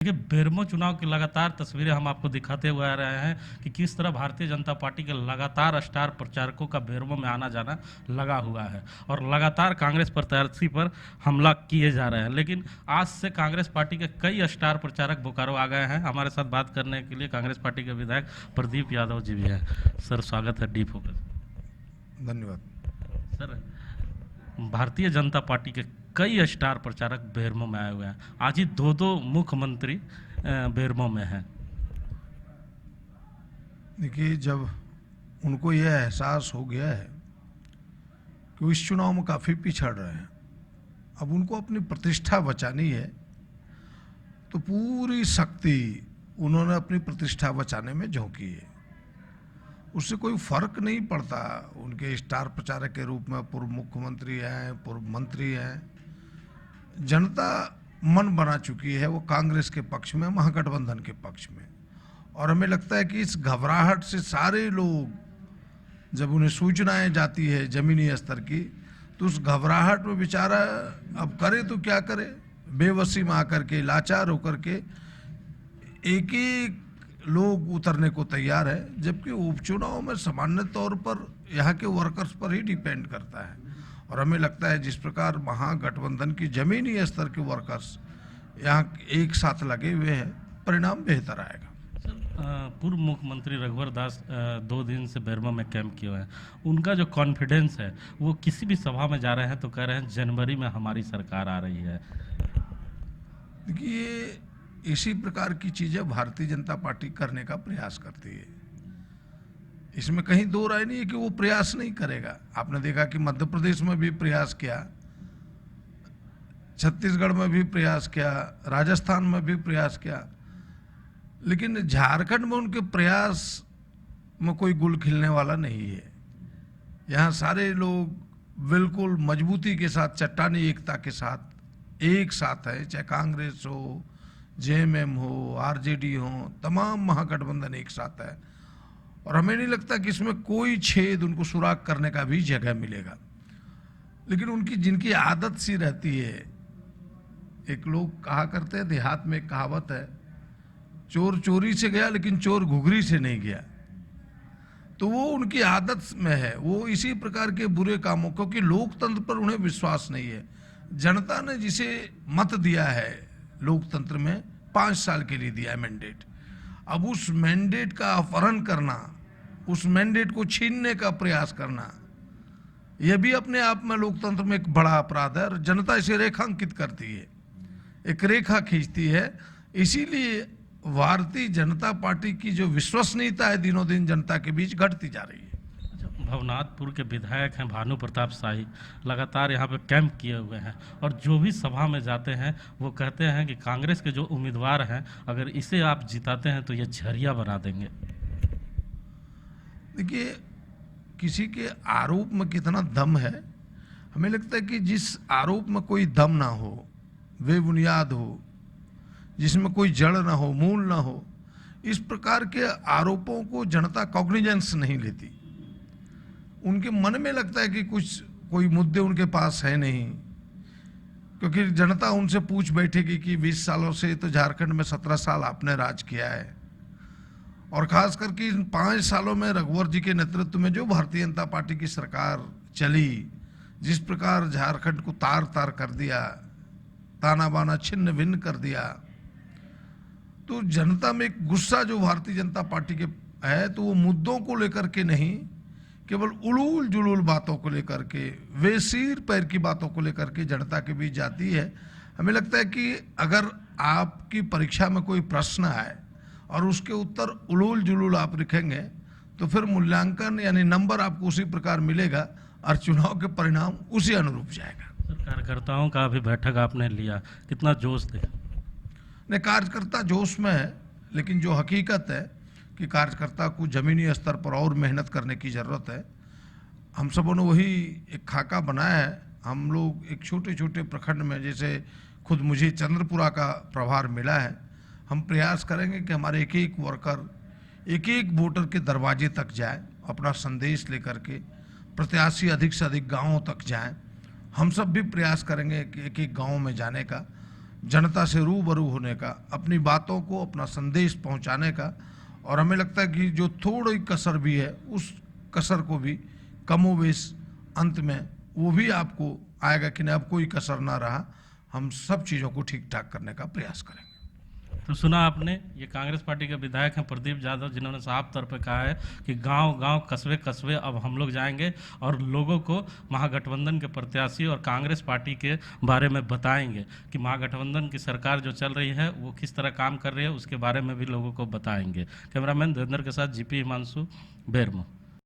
देखिए, बेरमो चुनाव की लगातार तस्वीरें हम आपको दिखाते हुए आ रहे हैं कि किस तरह भारतीय जनता पार्टी के लगातार स्टार प्रचारकों का बेरमो में आना जाना लगा हुआ है और लगातार कांग्रेस प्रत्याशी पर हमला किए जा रहे हैं। लेकिन आज से कांग्रेस पार्टी के कई स्टार प्रचारक बोकारो आ गए हैं। हमारे साथ बात करने के लिए कांग्रेस पार्टी के विधायक प्रदीप यादव जी भी हैं। सर, स्वागत है डी फोकस। धन्यवाद। सर, भारतीय जनता पार्टी के कई स्टार प्रचारक बेरमो में आए हुए हैं। आज ही दो मुख्यमंत्री बेरमो में हैं। देखिए, जब उनको यह एहसास हो गया है कि वो इस चुनाव में काफ़ी पिछड़ रहे हैं, अब उनको अपनी प्रतिष्ठा बचानी है, तो पूरी शक्ति उन्होंने अपनी प्रतिष्ठा बचाने में झोंकी है। उससे कोई फर्क नहीं पड़ता उनके स्टार प्रचारक के रूप में पूर्व मुख्यमंत्री हैं, पूर्व मंत्री हैं। जनता मन बना चुकी है वो कांग्रेस के पक्ष में, महागठबंधन के पक्ष में। और हमें लगता है कि इस घबराहट से सारे लोग, जब उन्हें सूचनाएं जाती है जमीनी स्तर की, तो उस घबराहट में बेचारा अब करे तो क्या करे, बेबसी में आकर के, लाचार होकर के एक एक लोग उतरने को तैयार है। जबकि उपचुनाव में सामान्य तौर पर यहाँ के वर्कर्स पर ही डिपेंड करता है। और हमें लगता है जिस प्रकार महागठबंधन की जमीनी स्तर के वर्कर्स यहाँ एक साथ लगे हुए हैं, परिणाम बेहतर आएगा। पूर्व मुख्यमंत्री रघुवर दास 2 दिन से बेरमो में कैंप किए हुए हैं। उनका जो कॉन्फिडेंस है, वो किसी भी सभा में जा रहे हैं तो कह रहे हैं जनवरी में हमारी सरकार आ रही है। देखिए, इसी प्रकार की चीज़ें भारतीय जनता पार्टी करने का प्रयास करती है। इसमें कहीं दो राय नहीं है कि वो प्रयास नहीं करेगा। आपने देखा कि मध्य प्रदेश में भी प्रयास किया, छत्तीसगढ़ में भी प्रयास किया, राजस्थान में भी प्रयास किया, लेकिन झारखंड में उनके प्रयास में कोई गुल खिलने वाला नहीं है। यहाँ सारे लोग बिल्कुल मजबूती के साथ, चट्टानी एकता के साथ एक साथ है। चाहे कांग्रेस हो, जेएमएम हो, आरजेडी हो, तमाम महागठबंधन एक साथ है। और हमें नहीं लगता कि इसमें कोई छेद उनको सुराग करने का भी जगह मिलेगा। लेकिन उनकी जिनकी आदत सी रहती है, एक लोग कहा करते हैं, देहात में एक कहावत है, चोर चोरी से गया लेकिन चोर घुघरी से नहीं गया। तो वो उनकी आदत में है, वो इसी प्रकार के बुरे कामों, क्योंकि लोकतंत्र पर उन्हें विश्वास नहीं है। जनता ने जिसे मत दिया है लोकतंत्र में, 5 साल के लिए दिया है मैंडेट, अब उस मैंडेट का अपहरण करना, उस मैंडेट को छीनने का प्रयास करना, यह भी अपने आप में लोकतंत्र में एक बड़ा अपराध है। और जनता इसे रेखांकित करती है, एक रेखा खींचती है। इसीलिए भारतीय जनता पार्टी की जो विश्वसनीयता है दिनों दिन जनता के बीच घटती जा रही है। भवनाथपुर के विधायक हैं भानु प्रताप शाही, लगातार यहाँ पे कैंप किए हुए हैं और जो भी सभा में जाते हैं वो कहते हैं कि कांग्रेस के जो उम्मीदवार हैं, अगर इसे आप जिताते हैं तो ये झरिया बना देंगे। देखिए, किसी के आरोप में कितना दम है, हमें लगता है कि जिस आरोप में कोई दम ना हो, बेबुनियाद हो, जिसमें कोई जड़ ना हो, मूल ना हो, इस प्रकार के आरोपों को जनता कॉग्निजेंस नहीं लेती। उनके मन में लगता है कि कोई मुद्दे उनके पास है नहीं, क्योंकि जनता उनसे पूछ बैठेगी कि 20 सालों से तो झारखंड में 17 साल आपने राज किया है, और खास करके इन 5 सालों में रघुवर जी के नेतृत्व में जो भारतीय जनता पार्टी की सरकार चली, जिस प्रकार झारखंड को तार तार कर दिया, ताना बाना छिन्न भिन्न कर दिया, तो जनता में एक गुस्सा जो भारतीय जनता पार्टी के है, तो वो मुद्दों को लेकर के नहीं, केवल उलूल जुलूल बातों को लेकर के, वेसीर पैर की बातों को लेकर के जनता के बीच जाती है। हमें लगता है कि अगर आपकी परीक्षा में कोई प्रश्न आए और उसके उत्तर उलूल जुलूल आप लिखेंगे, तो फिर मूल्यांकन यानी नंबर आपको उसी प्रकार मिलेगा और चुनाव के परिणाम उसी अनुरूप जाएगा। सर, कार्यकर्ताओं का अभी बैठक आपने लिया, कितना जोश थे? नहीं, कार्यकर्ता जोश में है, लेकिन जो हकीकत है कि कार्यकर्ता को जमीनी स्तर पर और मेहनत करने की ज़रूरत है। हम सबों ने वही एक खाका बनाया है। हम लोग एक छोटे छोटे प्रखंड में, जैसे खुद मुझे चंद्रपुरा का प्रभार मिला है, हम प्रयास करेंगे कि हमारे एक एक वर्कर एक एक वोटर के दरवाजे तक जाए, अपना संदेश लेकर के प्रत्याशी अधिक से अधिक गाँवों तक जाएं। हम सब भी प्रयास करेंगे कि एक एक गाँव में जाने का, जनता से रूबरू होने का, अपनी बातों को, अपना संदेश पहुंचाने का। और हमें लगता है कि जो थोड़ी कसर भी है उस कसर को भी कमोवेश अंत में वो भी आपको आएगा कि नहीं अब कोई कसर ना रहा, हम सब चीज़ों को ठीक ठाक करने का प्रयास करेंगे। तो सुना आपने, ये कांग्रेस पार्टी के विधायक हैं प्रदीप यादव, जिन्होंने साफ तौर पे कहा है कि गांव गांव कस्बे कस्बे अब हम लोग जाएंगे और लोगों को महागठबंधन के प्रत्याशी और कांग्रेस पार्टी के बारे में बताएंगे कि महागठबंधन की सरकार जो चल रही है वो किस तरह काम कर रही है, उसके बारे में भी लोगों को बताएंगे। कैमरामैन धीरेन्द्र के साथ जीपी हिमांशु, बेरमो।